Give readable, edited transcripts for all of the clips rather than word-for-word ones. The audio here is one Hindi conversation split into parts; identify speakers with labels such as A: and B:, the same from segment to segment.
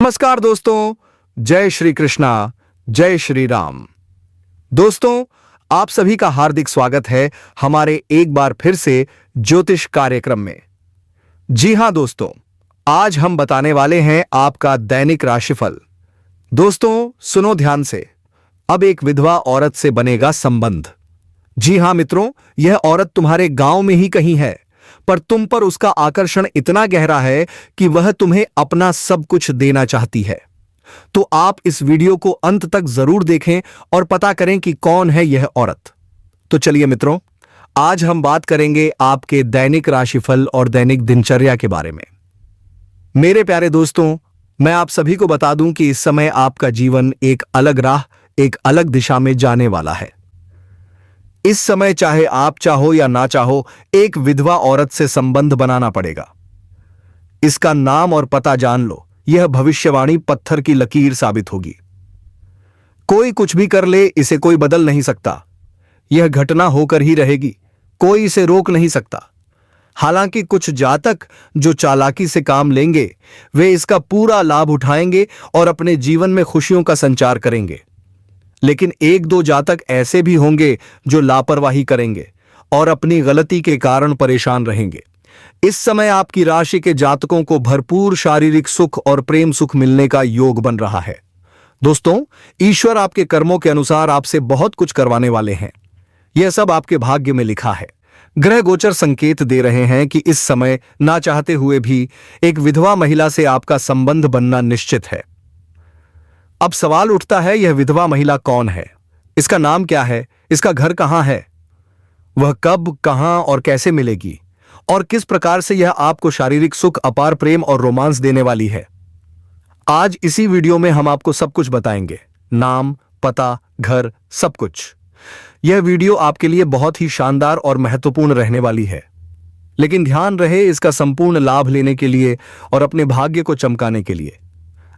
A: नमस्कार दोस्तों, जय श्री कृष्णा, जय श्री राम। दोस्तों, आप सभी का हार्दिक स्वागत है हमारे एक बार फिर से ज्योतिष कार्यक्रम में। जी हां दोस्तों, आज हम बताने वाले हैं आपका दैनिक राशिफल। दोस्तों सुनो ध्यान से, अब एक विधवा औरत से बनेगा संबंध। जी हां मित्रों, यह औरत तुम्हारे गांव में ही कहीं है, पर तुम पर उसका आकर्षण इतना गहरा है कि वह तुम्हें अपना सब कुछ देना चाहती है। तो आप इस वीडियो को अंत तक जरूर देखें और पता करें कि कौन है यह औरत। तो चलिए मित्रों, आज हम बात करेंगे आपके दैनिक राशिफल और दैनिक दिनचर्या के बारे में। मेरे प्यारे दोस्तों, मैं आप सभी को बता दूं कि इस समय आपका जीवन एक अलग राह, एक अलग दिशा में जाने वाला है। इस समय चाहे आप चाहो या ना चाहो, एक विधवा औरत से संबंध बनाना पड़ेगा। इसका नाम और पता जान लो, यह भविष्यवाणी पत्थर की लकीर साबित होगी। कोई कुछ भी कर ले, इसे कोई बदल नहीं सकता। यह घटना होकर ही रहेगी, कोई इसे रोक नहीं सकता। हालांकि कुछ जातक जो चालाकी से काम लेंगे, वे इसका पूरा लाभ उठाएंगे और अपने जीवन में खुशियों का संचार करेंगे। लेकिन एक दो जातक ऐसे भी होंगे जो लापरवाही करेंगे और अपनी गलती के कारण परेशान रहेंगे। इस समय आपकी राशि के जातकों को भरपूर शारीरिक सुख और प्रेम सुख मिलने का योग बन रहा है। दोस्तों, ईश्वर आपके कर्मों के अनुसार आपसे बहुत कुछ करवाने वाले हैं। यह सब आपके भाग्य में लिखा है। ग्रह गोचर संकेत दे रहे हैं कि इस समय ना चाहते हुए भी एक विधवा महिला से आपका संबंध बनना निश्चित है। अब सवाल उठता है, यह विधवा महिला कौन है? इसका नाम क्या है? इसका घर कहां है? वह कब, कहां और कैसे मिलेगी? और किस प्रकार से यह आपको शारीरिक सुख, अपार प्रेम और रोमांस देने वाली है? आज इसी वीडियो में हम आपको सब कुछ बताएंगे। नाम, पता, घर, सब कुछ। यह वीडियो आपके लिए बहुत ही शानदार और महत्वपूर्ण रहने वाली है। लेकिन ध्यान रहे, इसका संपूर्ण लाभ लेने के लिए और अपने भाग्य को चमकाने के लिए,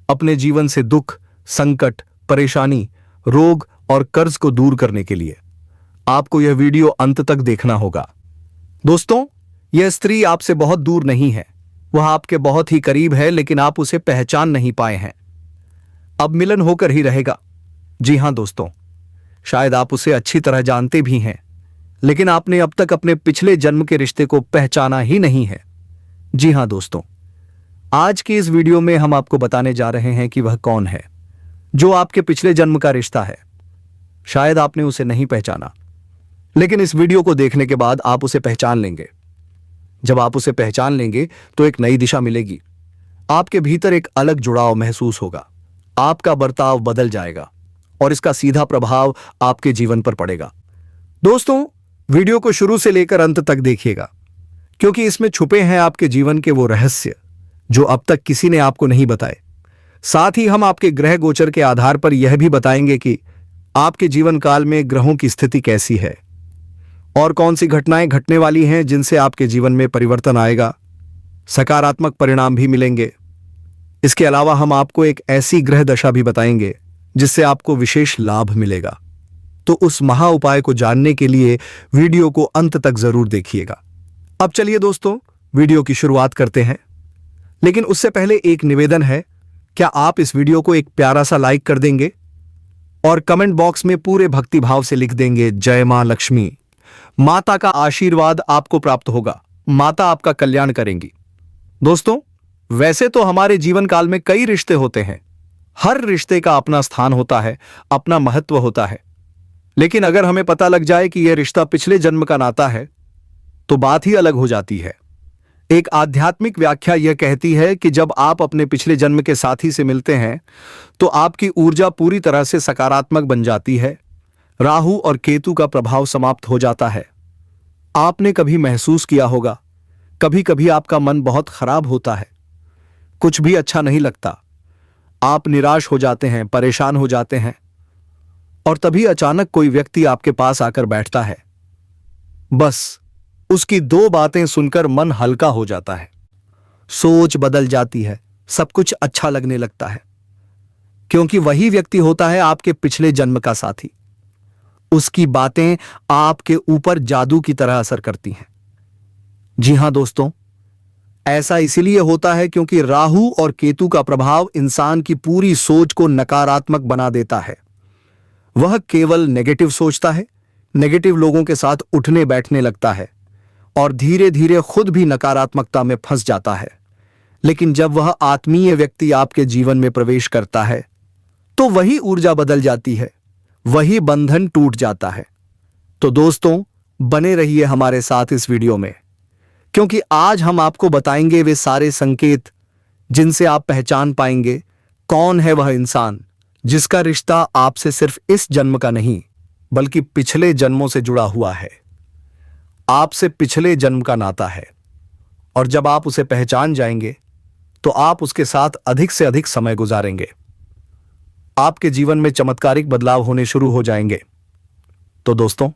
A: अपने जीवन से दुख, संकट, परेशानी, रोग और कर्ज को दूर करने के लिए आपको यह वीडियो अंत तक देखना होगा। दोस्तों, यह स्त्री आपसे बहुत दूर नहीं है, वह आपके बहुत ही करीब है, लेकिन आप उसे पहचान नहीं पाए हैं। अब मिलन होकर ही रहेगा। जी हां दोस्तों, शायद आप उसे अच्छी तरह जानते भी हैं, लेकिन आपने अब तक अपने पिछले जन्म के रिश्ते को पहचाना ही नहीं है। जी हां दोस्तों, आज के इस वीडियो में हम आपको बताने जा रहे हैं कि वह कौन है जो आपके पिछले जन्म का रिश्ता है। शायद आपने उसे नहीं पहचाना, लेकिन इस वीडियो को देखने के बाद आप उसे पहचान लेंगे। जब आप उसे पहचान लेंगे तो एक नई दिशा मिलेगी। आपके भीतर एक अलग जुड़ाव महसूस होगा। आपका बर्ताव बदल जाएगा और इसका सीधा प्रभाव आपके जीवन पर पड़ेगा। दोस्तों, वीडियो को शुरू से लेकर अंत तक देखिएगा, क्योंकि इसमें छुपे हैं आपके जीवन के वो रहस्य जो अब तक किसी ने आपको नहीं बताए। साथ ही हम आपके ग्रह गोचर के आधार पर यह भी बताएंगे कि आपके जीवन काल में ग्रहों की स्थिति कैसी है और कौन सी घटनाएं घटने वाली हैं जिनसे आपके जीवन में परिवर्तन आएगा, सकारात्मक परिणाम भी मिलेंगे। इसके अलावा हम आपको एक ऐसी ग्रह दशा भी बताएंगे जिससे आपको विशेष लाभ मिलेगा। तो उस महा उपाय को जानने के लिए वीडियो को अंत तक जरूर देखिएगा। अब चलिए दोस्तों, वीडियो की शुरुआत करते हैं। लेकिन उससे पहले एक निवेदन है, क्या आप इस वीडियो को एक प्यारा सा लाइक कर देंगे और कमेंट बॉक्स में पूरे भक्ति भाव से लिख देंगे, जय मां लक्ष्मी। माता का आशीर्वाद आपको प्राप्त होगा, माता आपका कल्याण करेंगी। दोस्तों, वैसे तो हमारे जीवन काल में कई रिश्ते होते हैं। हर रिश्ते का अपना स्थान होता है, अपना महत्व होता है। लेकिन अगर हमें पता लग जाए कि यह रिश्ता पिछले जन्म का नाता है, तो बात ही अलग हो जाती है। एक आध्यात्मिक व्याख्या यह कहती है कि जब आप अपने पिछले जन्म के साथी से मिलते हैं तो आपकी ऊर्जा पूरी तरह से सकारात्मक बन जाती है। राहु और केतु का प्रभाव समाप्त हो जाता है। आपने कभी महसूस किया होगा, कभी कभी आपका मन बहुत खराब होता है, कुछ भी अच्छा नहीं लगता, आप निराश हो जाते हैं, परेशान हो जाते हैं, और तभी अचानक कोई व्यक्ति आपके पास आकर बैठता है। बस उसकी दो बातें सुनकर मन हल्का हो जाता है, सोच बदल जाती है, सब कुछ अच्छा लगने लगता है, क्योंकि वही व्यक्ति होता है आपके पिछले जन्म का साथी। उसकी बातें आपके ऊपर जादू की तरह असर करती हैं। जी हां दोस्तों, ऐसा इसलिए होता है क्योंकि राहु और केतु का प्रभाव इंसान की पूरी सोच को नकारात्मक बना देता है। वह केवल नेगेटिव सोचता है, नेगेटिव लोगों के साथ उठने बैठने लगता है और धीरे धीरे खुद भी नकारात्मकता में फंस जाता है। लेकिन जब वह आत्मीय व्यक्ति आपके जीवन में प्रवेश करता है तो वही ऊर्जा बदल जाती है, वही बंधन टूट जाता है। तो दोस्तों, बने रहिए हमारे साथ इस वीडियो में, क्योंकि आज हम आपको बताएंगे वे सारे संकेत जिनसे आप पहचान पाएंगे कौन है वह इंसान जिसका रिश्ता आपसे सिर्फ इस जन्म का नहीं बल्कि पिछले जन्मों से जुड़ा हुआ है। आपसे पिछले जन्म का नाता है, और जब आप उसे पहचान जाएंगे तो आप उसके साथ अधिक से अधिक समय गुजारेंगे। आपके जीवन में चमत्कारिक बदलाव होने शुरू हो जाएंगे। तो दोस्तों,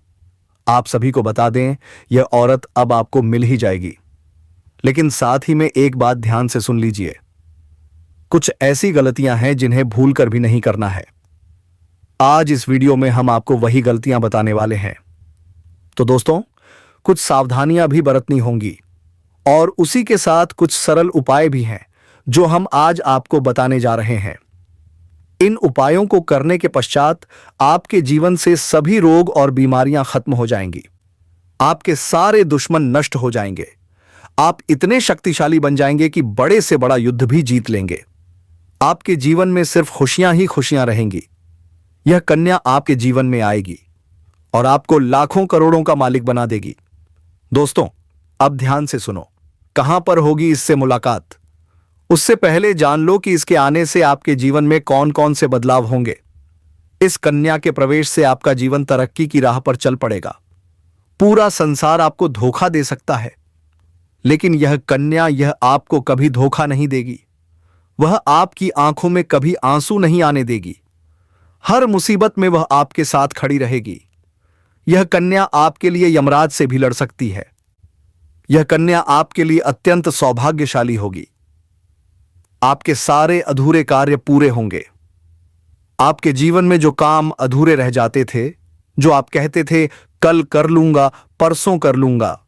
A: आप सभी को बता दें, यह औरत अब आपको मिल ही जाएगी। लेकिन साथ ही में एक बात ध्यान से सुन लीजिए, कुछ ऐसी गलतियां हैं जिन्हें भूल कर भी नहीं करना है। आज इस वीडियो में हम आपको वही गलतियां बताने वाले हैं। तो दोस्तों, कुछ सावधानियां भी बरतनी होंगी और उसी के साथ कुछ सरल उपाय भी हैं जो हम आज आपको बताने जा रहे हैं। इन उपायों को करने के पश्चात आपके जीवन से सभी रोग और बीमारियां खत्म हो जाएंगी। आपके सारे दुश्मन नष्ट हो जाएंगे। आप इतने शक्तिशाली बन जाएंगे कि बड़े से बड़ा युद्ध भी जीत लेंगे। आपके जीवन में सिर्फ खुशियां ही खुशियां रहेंगी। यह कन्या आपके जीवन में आएगी और आपको लाखों करोड़ों का मालिक बना देगी। दोस्तों, अब ध्यान से सुनो, कहां पर होगी इससे मुलाकात? उससे पहले जान लो कि इसके आने से आपके जीवन में कौन कौन से बदलाव होंगे। इस कन्या के प्रवेश से आपका जीवन तरक्की की राह पर चल पड़ेगा। पूरा संसार आपको धोखा दे सकता है, लेकिन यह कन्या यह आपको कभी धोखा नहीं देगी। वह आपकी आंखों में कभी आंसू नहीं आने देगी। हर मुसीबत में वह आपके साथ खड़ी रहेगी। यह कन्या आपके लिए यमराज से भी लड़ सकती है। यह कन्या आपके लिए अत्यंत सौभाग्यशाली होगी। आपके सारे अधूरे कार्य पूरे होंगे। आपके जीवन में जो काम अधूरे रह जाते थे, जो आप कहते थे कल कर लूंगा, परसों कर लूंगा,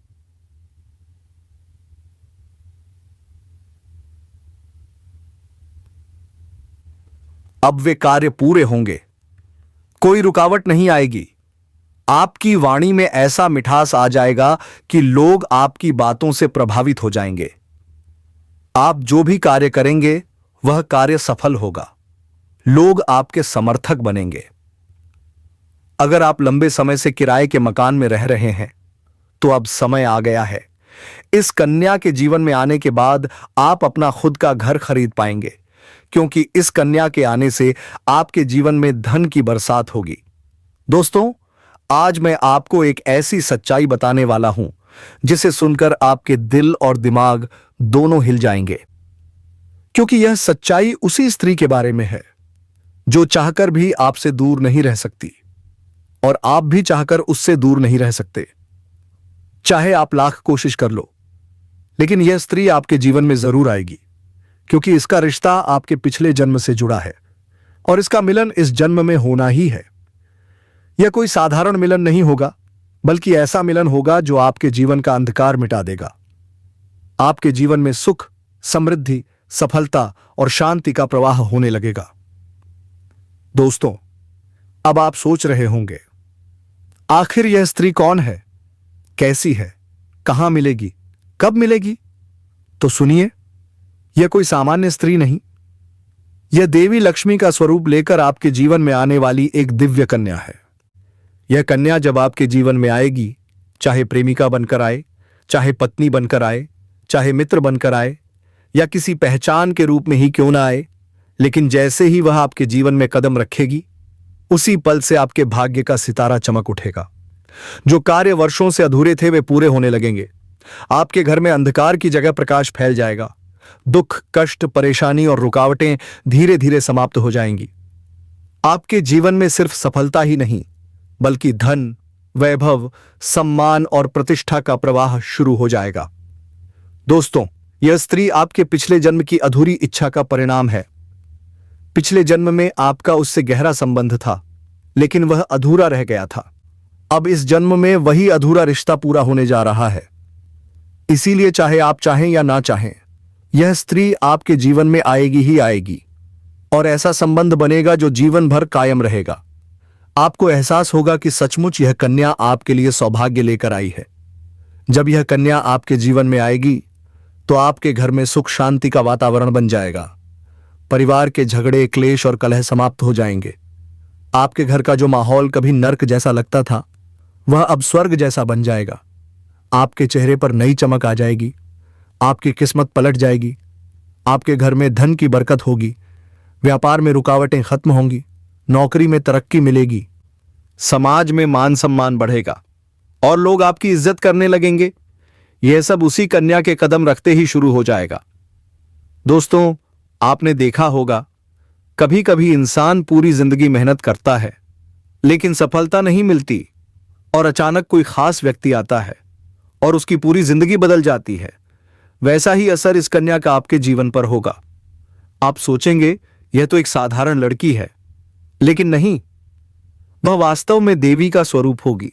A: अब वे कार्य पूरे होंगे। कोई रुकावट नहीं आएगी। आपकी वाणी में ऐसा मिठास आ जाएगा कि लोग आपकी बातों से प्रभावित हो जाएंगे। आप जो भी कार्य करेंगे वह कार्य सफल होगा। लोग आपके समर्थक बनेंगे। अगर आप लंबे समय से किराए के मकान में रह रहे हैं तो अब समय आ गया है। इस कन्या के जीवन में आने के बाद आप अपना खुद का घर खरीद पाएंगे, क्योंकि इस कन्या के आने से आपके जीवन में धन की बरसात होगी। दोस्तों, आज मैं आपको एक ऐसी सच्चाई बताने वाला हूं जिसे सुनकर आपके दिल और दिमाग दोनों हिल जाएंगे, क्योंकि यह सच्चाई उसी स्त्री के बारे में है जो चाहकर भी आपसे दूर नहीं रह सकती और आप भी चाहकर उससे दूर नहीं रह सकते। चाहे आप लाख कोशिश कर लो, लेकिन यह स्त्री आपके जीवन में जरूर आएगी, क्योंकि इसका रिश्ता आपके पिछले जन्म से जुड़ा है और इसका मिलन इस जन्म में होना ही है। यह कोई साधारण मिलन नहीं होगा, बल्कि ऐसा मिलन होगा जो आपके जीवन का अंधकार मिटा देगा। आपके जीवन में सुख, समृद्धि, सफलता और शांति का प्रवाह होने लगेगा। दोस्तों, अब आप सोच रहे होंगे, आखिर यह स्त्री कौन है, कैसी है, कहां मिलेगी, कब मिलेगी? तो सुनिए, यह कोई सामान्य स्त्री नहीं, यह देवी लक्ष्मी का स्वरूप लेकर आपके जीवन में आने वाली एक दिव्य कन्या है। यह कन्या जब आपके जीवन में आएगी, चाहे प्रेमिका बनकर आए, चाहे पत्नी बनकर आए, चाहे मित्र बनकर आए, या किसी पहचान के रूप में ही क्यों ना आए, लेकिन जैसे ही वह आपके जीवन में कदम रखेगी, उसी पल से आपके भाग्य का सितारा चमक उठेगा। जो कार्य वर्षों से अधूरे थे वे पूरे होने लगेंगे। आपके घर में अंधकार की जगह प्रकाश फैल जाएगा। दुख, कष्ट, परेशानी और रुकावटें धीरे धीरे समाप्त हो जाएंगी। आपके जीवन में सिर्फ सफलता ही नहीं, बल्कि धन, वैभव, सम्मान और प्रतिष्ठा का प्रवाह शुरू हो जाएगा। दोस्तों, यह स्त्री आपके पिछले जन्म की अधूरी इच्छा का परिणाम है। पिछले जन्म में आपका उससे गहरा संबंध था, लेकिन वह अधूरा रह गया था। अब इस जन्म में वही अधूरा रिश्ता पूरा होने जा रहा है। इसीलिए चाहे आप चाहें या ना चाहें, यह स्त्री आपके जीवन में आएगी ही आएगी, और ऐसा संबंध बनेगा जो जीवन भर कायम रहेगा। आपको एहसास होगा कि सचमुच यह कन्या आपके लिए सौभाग्य लेकर आई है। जब यह कन्या आपके जीवन में आएगी तो आपके घर में सुख शांति का वातावरण बन जाएगा। परिवार के झगड़े, क्लेश और कलह समाप्त हो जाएंगे। आपके घर का जो माहौल कभी नर्क जैसा लगता था, वह अब स्वर्ग जैसा बन जाएगा। आपके चेहरे पर नई चमक आ जाएगी, आपकी किस्मत पलट जाएगी। आपके घर में धन की बरकत होगी, व्यापार में रुकावटें खत्म होंगी, नौकरी में तरक्की मिलेगी, समाज में मान सम्मान बढ़ेगा और लोग आपकी इज्जत करने लगेंगे। यह सब उसी कन्या के कदम रखते ही शुरू हो जाएगा। दोस्तों, आपने देखा होगा, कभी कभी इंसान पूरी जिंदगी मेहनत करता है लेकिन सफलता नहीं मिलती, और अचानक कोई खास व्यक्ति आता है और उसकी पूरी जिंदगी बदल जाती है। वैसा ही असर इस कन्या का आपके जीवन पर होगा। आप सोचेंगे यह तो एक साधारण लड़की है, लेकिन नहीं, वह वास्तव में देवी का स्वरूप होगी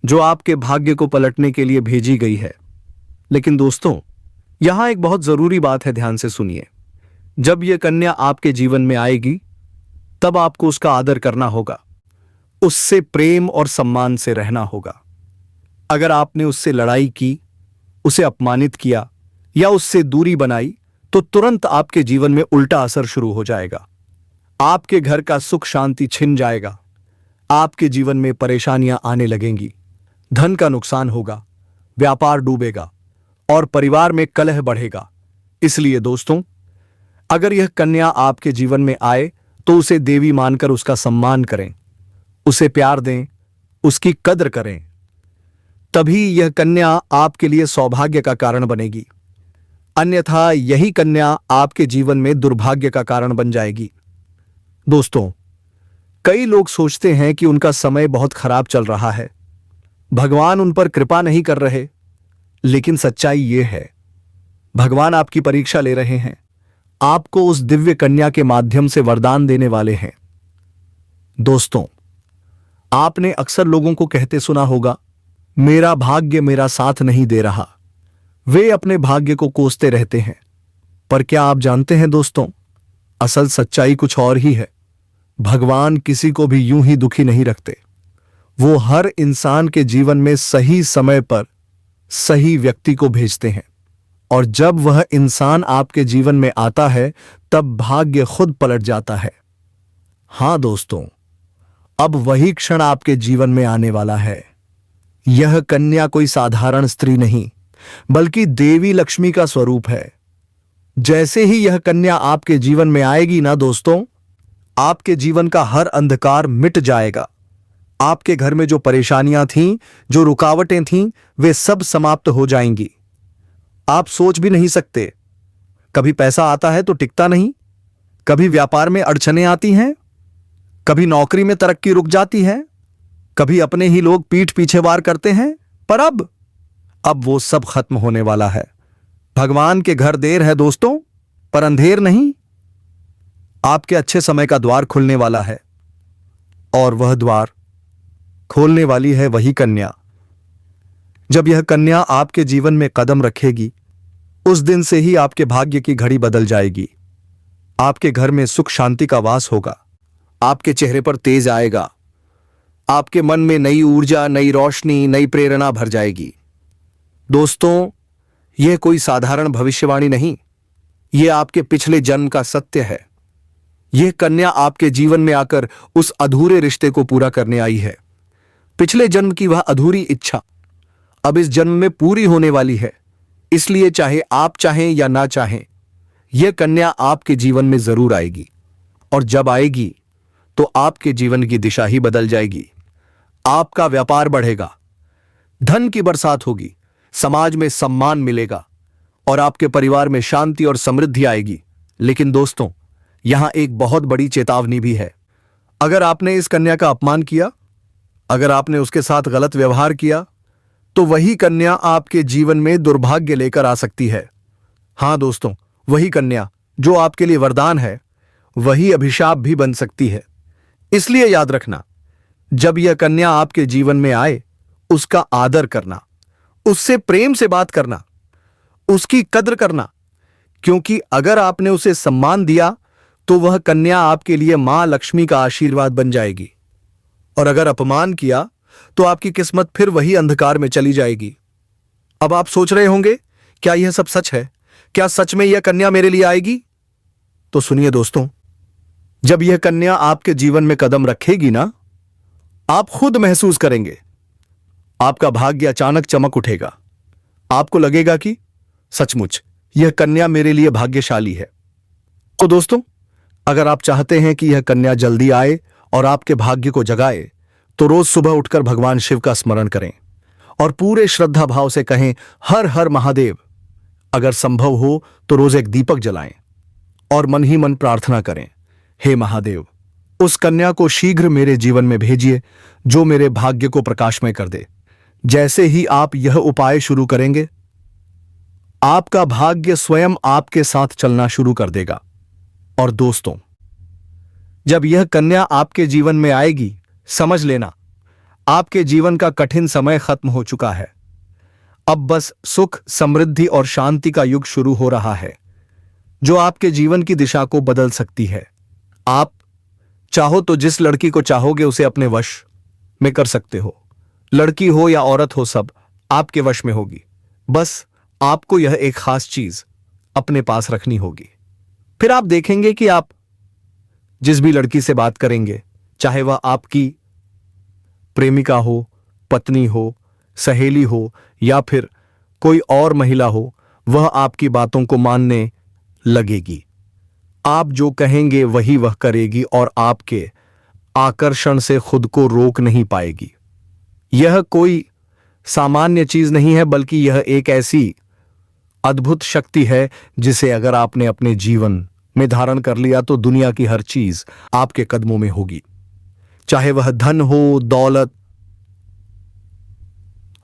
A: जो आपके भाग्य को पलटने के लिए भेजी गई है। लेकिन दोस्तों, यहां एक बहुत जरूरी बात है, ध्यान से सुनिए। जब यह कन्या आपके जीवन में आएगी तब आपको उसका आदर करना होगा, उससे प्रेम और सम्मान से रहना होगा। अगर आपने उससे लड़ाई की, उसे अपमानित किया या उससे दूरी बनाई तो तुरंत आपके जीवन में उल्टा असर शुरू हो जाएगा। आपके घर का सुख शांति छिन जाएगा, आपके जीवन में परेशानियां आने लगेंगी, धन का नुकसान होगा, व्यापार डूबेगा और परिवार में कलह बढ़ेगा। इसलिए दोस्तों, अगर यह कन्या आपके जीवन में आए तो उसे देवी मानकर उसका सम्मान करें, उसे प्यार दें, उसकी कद्र करें। तभी यह कन्या आपके लिए सौभाग्य का कारण बनेगी। अन्यथा यही कन्या आपके जीवन में दुर्भाग्य का कारण बन जाएगी। दोस्तों, कई लोग सोचते हैं कि उनका समय बहुत खराब चल रहा है, भगवान उन पर कृपा नहीं कर रहे, लेकिन सच्चाई यह है, भगवान आपकी परीक्षा ले रहे हैं, आपको उस दिव्य कन्या के माध्यम से वरदान देने वाले हैं। दोस्तों, आपने अक्सर लोगों को कहते सुना होगा, मेरा भाग्य मेरा साथ नहीं दे रहा। वे अपने भाग्य को कोसते रहते हैं, पर क्या आप जानते हैं दोस्तों, असल सच्चाई कुछ और ही है। भगवान किसी को भी यूं ही दुखी नहीं रखते। वो हर इंसान के जीवन में सही समय पर सही व्यक्ति को भेजते हैं, और जब वह इंसान आपके जीवन में आता है तब भाग्य खुद पलट जाता है। हां दोस्तों, अब वही क्षण आपके जीवन में आने वाला है। यह कन्या कोई साधारण स्त्री नहीं, बल्कि देवी लक्ष्मी का स्वरूप है। जैसे ही यह कन्या आपके जीवन में आएगी ना दोस्तों, आपके जीवन का हर अंधकार मिट जाएगा। आपके घर में जो परेशानियां थीं, जो रुकावटें थीं, वे सब समाप्त हो जाएंगी। आप सोच भी नहीं सकते, कभी पैसा आता है तो टिकता नहीं, कभी व्यापार में अड़चनें आती हैं, कभी नौकरी में तरक्की रुक जाती है, कभी अपने ही लोग पीठ पीछे वार करते हैं, पर अब वो सब खत्म होने वाला है। भगवान के घर देर है दोस्तों, पर अंधेर नहीं। आपके अच्छे समय का द्वार खुलने वाला है, और वह द्वार खोलने वाली है वही कन्या। जब यह कन्या आपके जीवन में कदम रखेगी, उस दिन से ही आपके भाग्य की घड़ी बदल जाएगी। आपके घर में सुख शांति का वास होगा, आपके चेहरे पर तेज आएगा, आपके मन में नई ऊर्जा, नई रोशनी, नई प्रेरणा भर जाएगी। दोस्तों, यह कोई साधारण भविष्यवाणी नहीं, यह आपके पिछले जन्म का सत्य है। यह कन्या आपके जीवन में आकर उस अधूरे रिश्ते को पूरा करने आई है। पिछले जन्म की वह अधूरी इच्छा अब इस जन्म में पूरी होने वाली है। इसलिए चाहे आप चाहें या ना चाहें, यह कन्या आपके जीवन में जरूर आएगी, और जब आएगी तो आपके जीवन की दिशा ही बदल जाएगी। आपका व्यापार बढ़ेगा, धन की बरसात होगी, समाज में सम्मान मिलेगा और आपके परिवार में शांति और समृद्धि आएगी। लेकिन दोस्तों, यहां एक बहुत बड़ी चेतावनी भी है। अगर आपने इस कन्या का अपमान किया, अगर आपने उसके साथ गलत व्यवहार किया, तो वही कन्या आपके जीवन में दुर्भाग्य लेकर आ सकती है। हां दोस्तों, वही कन्या जो आपके लिए वरदान है, वही अभिशाप भी बन सकती है। इसलिए याद रखना, जब यह कन्या आपके जीवन में आए, उसका आदर करना, उससे प्रेम से बात करना, उसकी कद्र करना, क्योंकि अगर आपने उसे सम्मान दिया तो वह कन्या आपके लिए मां लक्ष्मी का आशीर्वाद बन जाएगी, और अगर अपमान किया तो आपकी किस्मत फिर वही अंधकार में चली जाएगी। अब आप सोच रहे होंगे, क्या यह सब सच है? क्या सच में यह कन्या मेरे लिए आएगी? तो सुनिए दोस्तों, जब यह कन्या आपके जीवन में कदम रखेगी ना, आप खुद महसूस करेंगे, आपका भाग्य अचानक चमक उठेगा। आपको लगेगा कि सचमुच यह कन्या मेरे लिए भाग्यशाली है। तो दोस्तों, अगर आप चाहते हैं कि यह कन्या जल्दी आए और आपके भाग्य को जगाए, तो रोज सुबह उठकर भगवान शिव का स्मरण करें और पूरे श्रद्धा भाव से कहें, हर हर महादेव। अगर संभव हो तो रोज एक दीपक जलाएं और मन ही मन प्रार्थना करें, हे महादेव, उस कन्या को शीघ्र मेरे जीवन में भेजिए जो मेरे भाग्य को प्रकाशमय कर दे। जैसे ही आप यह उपाय शुरू करेंगे, आपका भाग्य स्वयं आपके साथ चलना शुरू कर देगा। और दोस्तों, जब यह कन्या आपके जीवन में आएगी, समझ लेना आपके जीवन का कठिन समय खत्म हो चुका है। अब बस सुख, समृद्धि और शांति का युग शुरू हो रहा है, जो आपके जीवन की दिशा को बदल सकती है। आप चाहो तो जिस लड़की को चाहोगे उसे अपने वश में कर सकते हो। लड़की हो या औरत हो, सब आपके वश में होगी। बस आपको यह एक खास चीज अपने पास रखनी होगी। फिर आप देखेंगे कि आप जिस भी लड़की से बात करेंगे, चाहे वह आपकी प्रेमिका हो, पत्नी हो, सहेली हो या फिर कोई और महिला हो, वह आपकी बातों को मानने लगेगी। आप जो कहेंगे वही वह करेगी और आपके आकर्षण से खुद को रोक नहीं पाएगी। यह कोई सामान्य चीज नहीं है, बल्कि यह एक ऐसी अद्भुत शक्ति है जिसे अगर आपने अपने जीवन में धारण कर लिया तो दुनिया की हर चीज आपके कदमों में होगी। चाहे वह धन हो, दौलत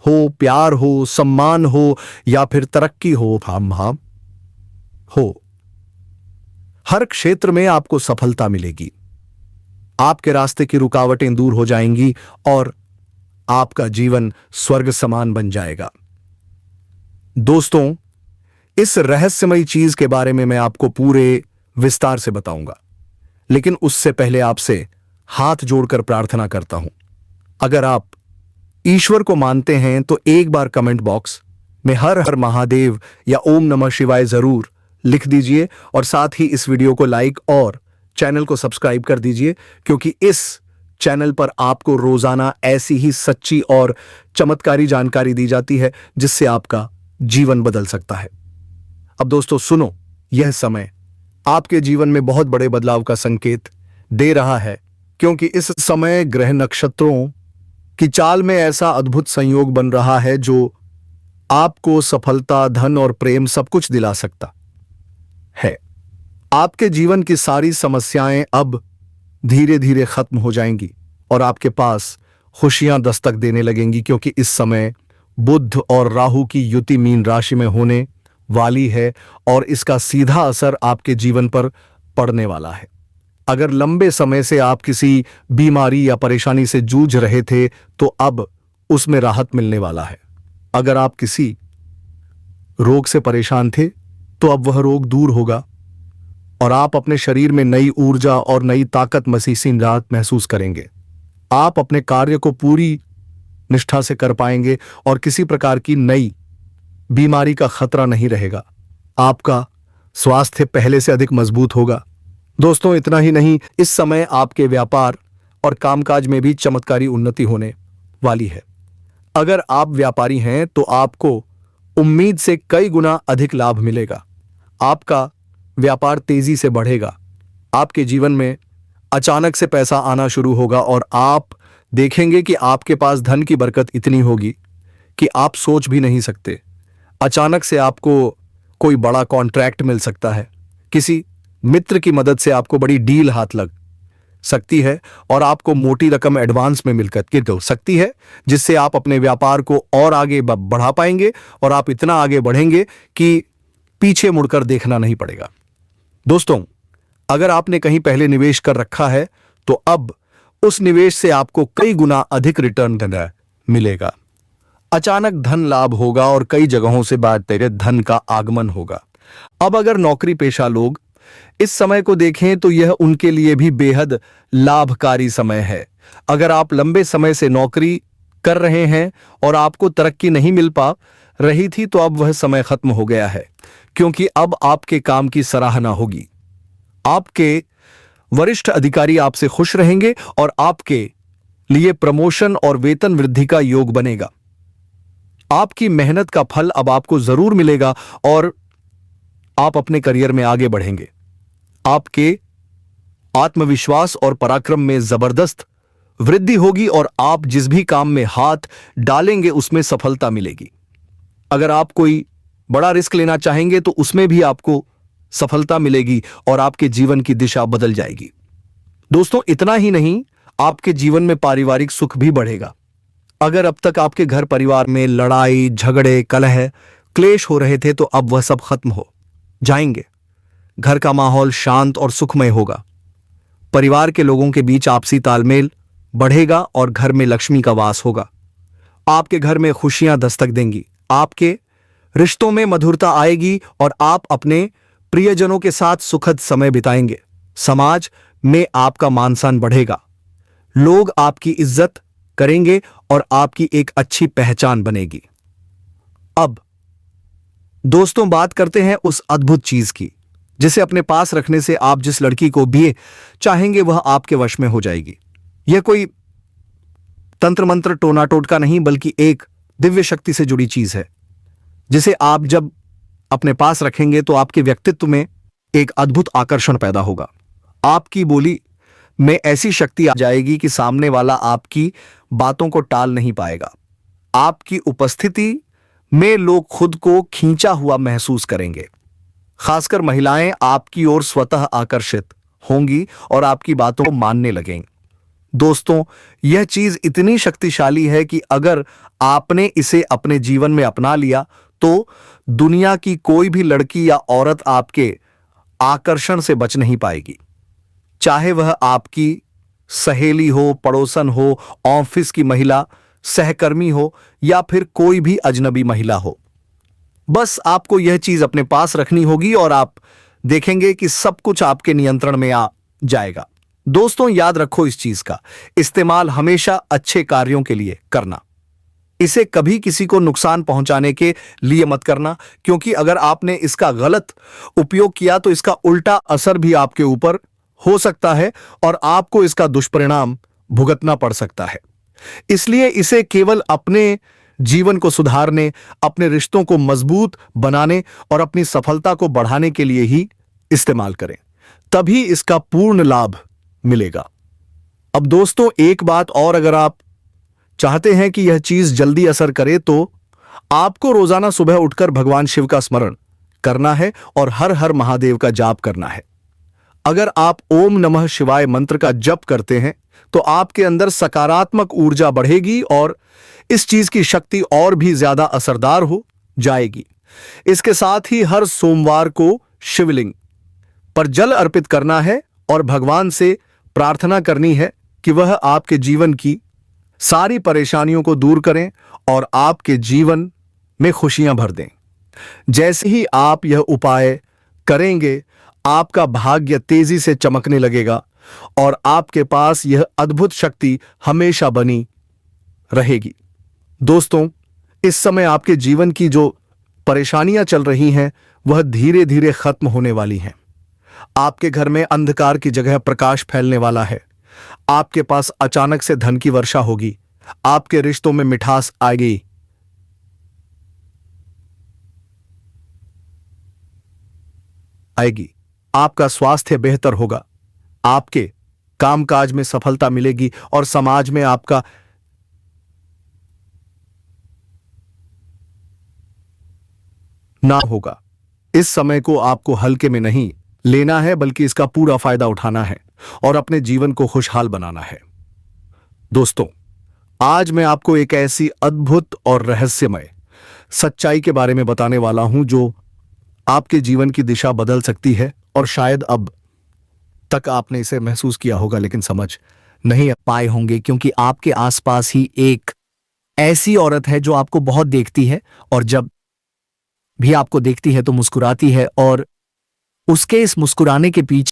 A: हो, प्यार हो, सम्मान हो या फिर तरक्की हो, हो, हर क्षेत्र में आपको सफलता मिलेगी। आपके रास्ते की रुकावटें दूर हो जाएंगी और आपका जीवन स्वर्ग समान बन जाएगा। दोस्तों, इस रहस्यमयी चीज के बारे में मैं आपको पूरे विस्तार से बताऊंगा, लेकिन उससे पहले आपसे हाथ जोड़कर प्रार्थना करता हूं। अगर आप ईश्वर को मानते हैं तो एक बार कमेंट बॉक्स में हर हर महादेव या ओम नमः शिवाय जरूर लिख दीजिए और साथ ही इस वीडियो को लाइक और चैनल को सब्सक्राइब कर दीजिए, क्योंकि इस चैनल पर आपको रोजाना ऐसी ही सच्ची और चमत्कारी जानकारी दी जाती है जिससे आपका जीवन बदल सकता है। अब दोस्तों सुनो, यह समय आपके जीवन में बहुत बड़े बदलाव का संकेत दे रहा है, क्योंकि इस समय ग्रह नक्षत्रों की चाल में ऐसा अद्भुत संयोग बन रहा है जो आपको सफलता, धन और प्रेम सब कुछ दिला सकता है। आपके जीवन की सारी समस्याएं अब धीरे धीरे खत्म हो जाएंगी और आपके पास खुशियां दस्तक देने लगेंगी, क्योंकि इस समय बुध और राहु की युति मीन राशि में होने वाली है और इसका सीधा असर आपके जीवन पर पड़ने वाला है। अगर लंबे समय से आप किसी बीमारी या परेशानी से जूझ रहे थे तो अब उसमें राहत मिलने वाला है। अगर आप किसी रोग से परेशान थे तो अब वह रोग दूर होगा और आप अपने शरीर में नई ऊर्जा और नई ताकत, मसीसी राहत महसूस करेंगे। आप अपने कार्य को पूरी निष्ठा से कर पाएंगे और किसी प्रकार की नई बीमारी का खतरा नहीं रहेगा। आपका स्वास्थ्य पहले से अधिक मजबूत होगा। दोस्तों, इतना ही नहीं, इस समय आपके व्यापार और कामकाज में भी चमत्कारी उन्नति होने वाली है। अगर आप व्यापारी हैं तो आपको उम्मीद से कई गुना अधिक लाभ मिलेगा। आपका व्यापार तेजी से बढ़ेगा। आपके जीवन में अचानक से पैसा आना शुरू होगा और आप देखेंगे कि आपके पास धन की बरकत इतनी होगी कि आप सोच भी नहीं सकते। अचानक से आपको कोई बड़ा कॉन्ट्रैक्ट मिल सकता है। किसी मित्र की मदद से आपको बड़ी डील हाथ लग सकती है और आपको मोटी रकम एडवांस में मिल सकती है, जिससे आप अपने व्यापार को और आगे बढ़ा पाएंगे और आप इतना आगे बढ़ेंगे कि पीछे मुड़कर देखना नहीं पड़ेगा। दोस्तों, अगर आपने कहीं पहले निवेश कर रखा है तो अब उस निवेश से आपको कई गुना अधिक रिटर्न मिलेगा। अचानक धन लाभ होगा और कई जगहों से बाद तेरे धन का आगमन होगा। अब अगर नौकरी पेशा लोग इस समय को देखें तो यह उनके लिए भी बेहद लाभकारी समय है। अगर आप लंबे समय से नौकरी कर रहे हैं और आपको तरक्की नहीं मिल पा रही थी तो अब वह समय खत्म हो गया है, क्योंकि अब आपके काम की सराहना होगी। आपके वरिष्ठ अधिकारी आपसे खुश रहेंगे और आपके लिए प्रमोशन और वेतन वृद्धि का योग बनेगा। आपकी मेहनत का फल अब आपको जरूर मिलेगा और आप अपने करियर में आगे बढ़ेंगे। आपके आत्मविश्वास और पराक्रम में जबरदस्त वृद्धि होगी और आप जिस भी काम में हाथ डालेंगे उसमें सफलता मिलेगी। अगर आप कोई बड़ा रिस्क लेना चाहेंगे तो उसमें भी आपको सफलता मिलेगी और आपके जीवन की दिशा बदल जाएगी। दोस्तों, इतना ही नहीं, आपके जीवन में पारिवारिक सुख भी बढ़ेगा। अगर अब तक आपके घर परिवार में लड़ाई झगड़े कलह क्लेश हो रहे थे तो अब वह सब खत्म हो जाएंगे। घर का माहौल शांत और सुखमय होगा। परिवार के लोगों के बीच आपसी तालमेल बढ़ेगा और घर में लक्ष्मी का वास होगा। आपके घर में खुशियां दस्तक देंगी। आपके रिश्तों में मधुरता आएगी और आप अपने प्रियजनों के साथ सुखद समय बिताएंगे। समाज में आपका मान सम्मान बढ़ेगा। लोग आपकी इज्जत करेंगे और आपकी एक अच्छी पहचान बनेगी। अब दोस्तों, बात करते हैं उस अद्भुत चीज की जिसे अपने पास रखने से आप जिस लड़की को भी चाहेंगे वह आपके वश में हो जाएगी। यह कोई तंत्र मंत्र टोना टोटका नहीं, बल्कि एक दिव्य शक्ति से जुड़ी चीज है जिसे आप जब अपने पास रखेंगे तो आपके व्यक्तित्व में एक अद्भुत आकर्षण पैदा होगा। आपकी बोली में ऐसी शक्ति आ जाएगी कि सामने वाला आपकी बातों को टाल नहीं पाएगा। आपकी उपस्थिति में लोग खुद को खींचा हुआ महसूस करेंगे। खासकर महिलाएं आपकी ओर स्वतः आकर्षित होंगी और आपकी बातों को मानने लगेंगी। दोस्तों, यह चीज इतनी शक्तिशाली है कि अगर आपने इसे अपने जीवन में अपना लिया तो दुनिया की कोई भी लड़की या औरत आपके आकर्षण से बच नहीं पाएगी। चाहे वह आपकी सहेली हो, पड़ोसन हो, ऑफिस की महिला, सहकर्मी हो या फिर कोई भी अजनबी महिला हो। बस आपको यह चीज अपने पास रखनी होगी और आप देखेंगे कि सब कुछ आपके नियंत्रण में आ जाएगा। दोस्तों, याद रखो, इस चीज का इस्तेमाल हमेशा अच्छे कार्यों के लिए करना। इसे कभी किसी को नुकसान पहुंचाने के लिए मत करना, क्योंकि अगर आपने इसका गलत उपयोग किया तो इसका उल्टा असर भी आपके ऊपर हो सकता है और आपको इसका दुष्परिणाम भुगतना पड़ सकता है। इसलिए इसे केवल अपने जीवन को सुधारने, अपने रिश्तों को मजबूत बनाने और अपनी सफलता को बढ़ाने के लिए ही इस्तेमाल करें, तभी इसका पूर्ण लाभ मिलेगा। अब दोस्तों, एक बात और, अगर आप चाहते हैं कि यह चीज जल्दी असर करे तो आपको रोजाना सुबह उठकर भगवान शिव का स्मरण करना है और हर हर महादेव का जाप करना है। अगर आप ओम नमः शिवाय मंत्र का जप करते हैं तो आपके अंदर सकारात्मक ऊर्जा बढ़ेगी और इस चीज की शक्ति और भी ज्यादा असरदार हो जाएगी। इसके साथ ही हर सोमवार को शिवलिंग पर जल अर्पित करना है और भगवान से प्रार्थना करनी है कि वह आपके जीवन की सारी परेशानियों को दूर करें और आपके जीवन में खुशियां भर दें। जैसे ही आप यह उपाय करेंगे, आपका भाग्य तेजी से चमकने लगेगा और आपके पास यह अद्भुत शक्ति हमेशा बनी रहेगी। दोस्तों, इस समय आपके जीवन की जो परेशानियां चल रही हैं वह धीरे धीरे खत्म होने वाली हैं। आपके घर में अंधकार की जगह प्रकाश फैलने वाला है। आपके पास अचानक से धन की वर्षा होगी। आपके रिश्तों में मिठास आएगी। आपका स्वास्थ्य बेहतर होगा। आपके कामकाज में सफलता मिलेगी और समाज में आपका नाम होगा। इस समय को आपको हल्के में नहीं लेना है, बल्कि इसका पूरा फायदा उठाना है और अपने जीवन को खुशहाल बनाना है। दोस्तों, आज मैं आपको एक ऐसी अद्भुत और रहस्यमय सच्चाई के बारे में बताने वाला हूं जो आपके जीवन की दिशा बदल सकती है और शायद अब तक आपने इसे महसूस किया होगा लेकिन समझ नहीं पाए होंगे, क्योंकि आपके आसपास ही एक ऐसी औरत है जो आपको बहुत देखती है और जब भी आपको देखती है तो मुस्कुराती है और उसके इस मुस्कुराने के पीछे